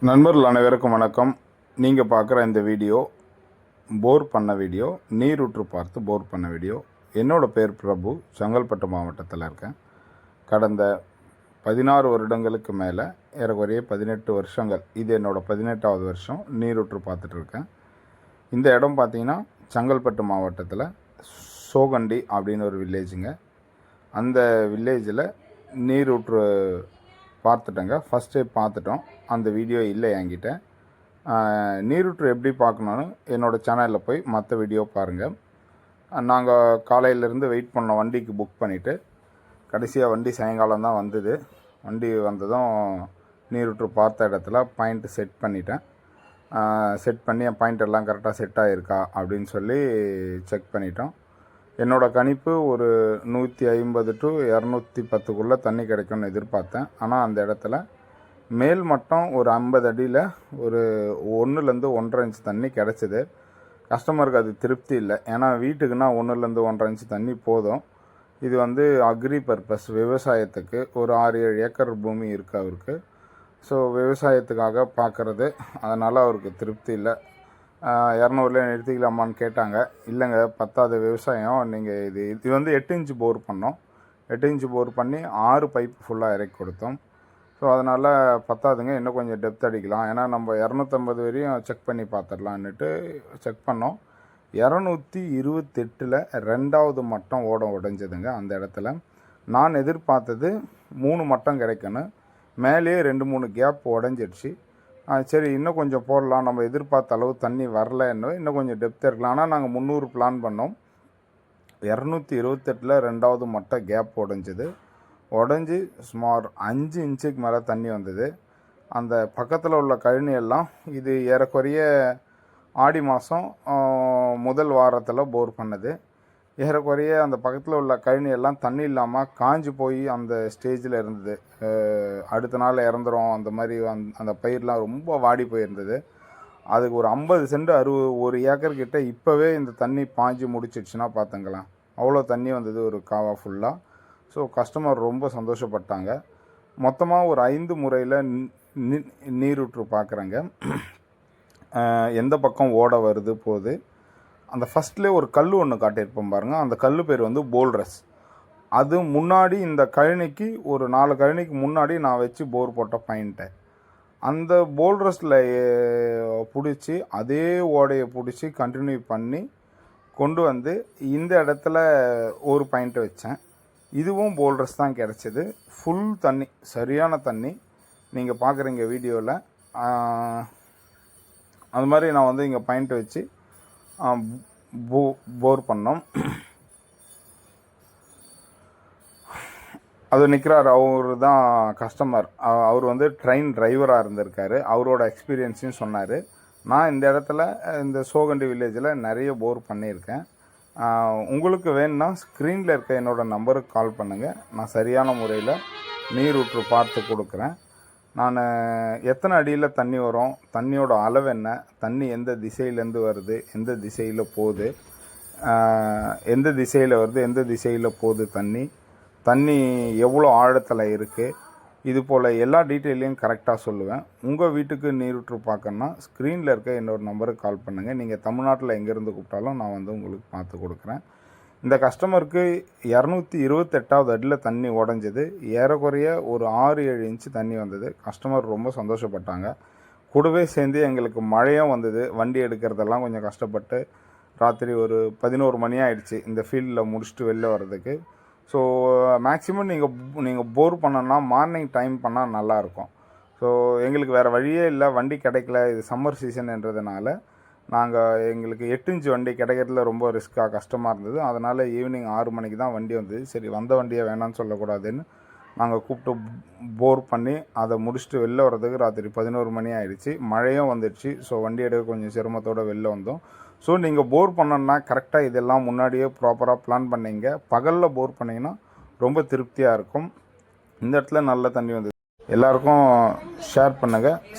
நண்பர்கள் அனைவருக்கும் வணக்கம். நீங்கள் பார்க்குற இந்த வீடியோ போர் பண்ண வீடியோ, நீரூற்று பார்த்து போர் பண்ண வீடியோ. என்னோடய பேர் பிரபு, செங்கல்பட்டு மாவட்டத்தில் இருக்கேன். கடந்த 16 வருடங்களுக்கு மேலே, ஏறக்குறைய 18 வருஷங்கள், இது என்னோடய 18வது வருஷம் நீரூற்று பார்த்துட்ருக்கேன். இந்த இடம் பார்த்திங்கன்னா செங்கல்பட்டு மாவட்டத்தில் சோகண்டி அப்படின்னு ஒரு வில்லேஜுங்க. அந்த வில்லேஜில் நீரூற்று பார்த்துட்டேங்க. ஃபஸ்ட்டே பார்த்துட்டோம். அந்த வீடியோ இல்லை என்கிட்ட. நீரூற்று எப்படி பார்க்கணுன்னு என்னோடய சேனலில் போய் மற்ற வீடியோ பாருங்கள். நாங்கள் காலையிலேருந்து வெயிட் பண்ணோம், வண்டிக்கு புக் பண்ணிவிட்டு. கடைசியாக வண்டி சாயங்காலம் தான் வந்தது. வண்டி வந்ததும் நீரூற்று பார்த்த இடத்துல பாயிண்ட்டு செட் பண்ணிட்டேன். செட் பண்ணி என் பாயிண்ட் எல்லாம் கரெக்டாக செட் ஆகிருக்கா அப்படின்னு சொல்லி செக் பண்ணிட்டோம். என்னோடய கணிப்பு ஒரு 150 to 210 தண்ணி கிடைக்கும்னு எதிர்பார்த்தேன். ஆனால் அந்த இடத்துல மேல் மட்டம் ஒரு 50 அடியில் ஒரு 1-1.5 இன்ச் தண்ணி கிடச்சிது. கஸ்டமருக்கு அது திருப்தி இல்லை. ஏன்னா வீட்டுக்குன்னா 1-1.5 இன்ச் தண்ணி போதும். இது அக்ரி பர்பஸ், விவசாயத்துக்கு ஒரு 6-7 ஏக்கர் பூமி இருக்குது அவருக்கு. ஸோ விவசாயத்துக்காக பார்க்குறது, அதனால் அவருக்கு திருப்தி இல்லை. 200 நிறுத்திக்கலாமான்னு கேட்டாங்க. இல்லைங்க, பத்தாது விவசாயம். நீங்கள் இது 8 இன்ச்சு போர் பண்ணோம். 8 இன்ச்சு போர் பண்ணி 6 பைப் ஃபுல்லாக இறக்கி கொடுத்தோம். ஸோ அதனால் பத்தாதுங்க, இன்னும் கொஞ்சம் டெப்த் அடிக்கலாம். ஏன்னா நம்ம 250 வரையும் செக் பண்ணி பார்த்துடலான்னுட்டு செக் பண்ணோம். 228 2வது மட்டம் உடைஞ்சதுங்க. அந்த இடத்துல நான் எதிர்பார்த்தது 3 மட்டம் கிடைக்கணும். மேலேயே 2-3 கேப் உடஞ்சிடுச்சு. சரி, இன்னும் கொஞ்சம் போடலாம், நம்ம எதிர்பார்த்த அளவு தண்ணி வரல, இன்னும் கொஞ்சம் டெப்த்தாக இருக்கலாம். ஆனால் நாங்கள் 300 பிளான் பண்ணோம். 228 2வது மட்டை கேப் உடஞ்சி சுமார் 5 இன்ச்சுக்கு மேலே தண்ணி வந்தது. அந்த பக்கத்தில் உள்ள கழனியெல்லாம், இது ஏறக்குறைய ஆடி மாதம் முதல் வாரத்தில் போர் பண்ணது. ஏறக்குறைய அந்த பக்கத்தில் உள்ள கழனியெல்லாம் தண்ணி இல்லாமல் காஞ்சி போய் அந்த ஸ்டேஜில் இருந்தது. அடுத்த நாள் இறந்துரும் அந்த மாதிரி அந்த பயிரெலாம் ரொம்ப வாடி போயிருந்தது. அதுக்கு ஒரு 50 சென்ட் 1 ஏக்கர் கிட்ட இப்போவே இந்த தண்ணி பாஞ்சு முடிச்சிடுச்சுன்னா பார்த்துங்களேன். அவ்வளோ தண்ணி வந்தது ஒரு காவா ஃபுல்லாக. ஸோ கஸ்டமர் ரொம்ப சந்தோஷப்பட்டாங்க. மொத்தமாக ஒரு 5 முறையில் நீரூற்று பார்க்குறேங்க. எந்த பக்கம் ஓட வருது போகுது. அந்த ஃபஸ்ட்லேயே ஒரு கல் ஒன்று காட்டியிருப்போம் பாருங்கள். அந்த கல் பேர் போல்ரஸ். அது முன்னாடி இந்த கழனிக்கு ஒரு 4 கழனிக்கு முன்னாடி நான் வச்சு போர் போட்ட பாயிண்ட்டை, அந்த போல்ரஸில் பிடிச்சி அதே ஓடையை பிடிச்சி கண்டினியூ பண்ணி கொண்டு இந்த இடத்துல ஒரு பாயிண்ட்டை வச்சேன். இதுவும் போல்ரஸ் தான் கிடச்சிது. ஃபுல் தண்ணி, சரியான தண்ணி. நீங்கள் பார்க்குறீங்க வீடியோவில். அது மாதிரி நான் இங்கே பாயிண்ட்டை வச்சு போர் பண்ணோம். அது நிற்கிறார், அவர் தான் கஸ்டமர். அவர் ட்ரெயின் டிரைவராக இருந்திருக்காரு. அவரோட எக்ஸ்பீரியன்ஸையும் சொன்னார். நான் இந்த இடத்துல இந்த சோகண்டி வில்லேஜில் நிறைய போர் பண்ணியிருக்கேன். உங்களுக்கு வேணும்னா ஸ்க்ரீனில் இருக்க என்னோடய நம்பருக்கு கால் பண்ணுங்கள். நான் சரியான முறையில் நீரூற்று பார்த்து கொடுக்குறேன். நான் எத்தனை அடியில் தண்ணி வரும், தண்ணியோட அளவு என்ன, தண்ணி எந்த திசையிலேருந்து வருது, எந்த திசையில் போகுது, எந்த திசையில் வருது, எந்த திசையில் போகுது, தண்ணி எவ்வளோ ஆழத்தில் இருக்குது, இது போல் எல்லா டீட்டெயிலையும் கரெக்டாக சொல்லுவேன். உங்கள் வீட்டுக்கு நீரூற்று பார்க்கணுன்னா ஸ்க்ரீனில் இருக்க என்னோட நம்பருக்கு கால் பண்ணுங்கள். நீங்கள் தமிழ்நாட்டில் எங்கேருந்து கூப்பிட்டாலும் நான் உங்களுக்கு பார்த்து கொடுக்குறேன். இந்த கஸ்டமருக்கு 228வது அடியில் தண்ணி உடஞ்சது. ஏறக்குறைய ஒரு 6-7 இன்ச்சு தண்ணி வந்தது. கஸ்டமர் ரொம்ப சந்தோஷப்பட்டாங்க. கூடவே சேர்ந்து எங்களுக்கு மழையும் வந்தது. வண்டி எடுக்கிறதெல்லாம் கொஞ்சம் கஷ்டப்பட்டு ராத்திரி ஒரு 11 மணி ஆகிடுச்சு இந்த ஃபீல்டில் முடிச்சுட்டு வெளில வர்றதுக்கு. ஸோ மேக்ஸிமம் நீங்கள் போர் பண்ணோன்னா மார்னிங் டைம் பண்ணால் நல்லாயிருக்கும். ஸோ எங்களுக்கு வேறு வழியே இல்லை, வண்டி கிடைக்கல. இது சம்மர் சீசன்ன்றதுனால எங்களுக்கு 8 இன்ச்சு வண்டி கிடைக்கிறதுல ரொம்ப ரிஸ்க்காக கஷ்டமாக இருந்தது. அதனால் ஈவினிங் 6 மணிக்கு தான் வண்டி வந்தது. சரி, வந்த வண்டியை வேணான்னு சொல்லக்கூடாதுன்னு நாங்கள் கூப்பிட்டு போர் பண்ணி அதை முடிச்சுட்டு வெளில வர்றதுக்கு ராத்திரி 11 மணி ஆகிடுச்சு. மழையும் வந்துடுச்சு. ஸோ வண்டி எடுக்க கொஞ்சம் சிரமத்தோடு வெளில வந்தோம். ஸோ நீங்கள் போர் பண்ணணுன்னா கரெக்டாக இதெல்லாம் முன்னாடியே ப்ராப்பராக பிளான் பண்ணிங்க. பகலில் போர் பண்ணிங்கன்னா ரொம்ப திருப்தியாக இருக்கும். இந்த இடத்துல நல்ல தண்ணி வந்தது. எல்லாருக்கும் ஷேர் பண்ணுங்கள்.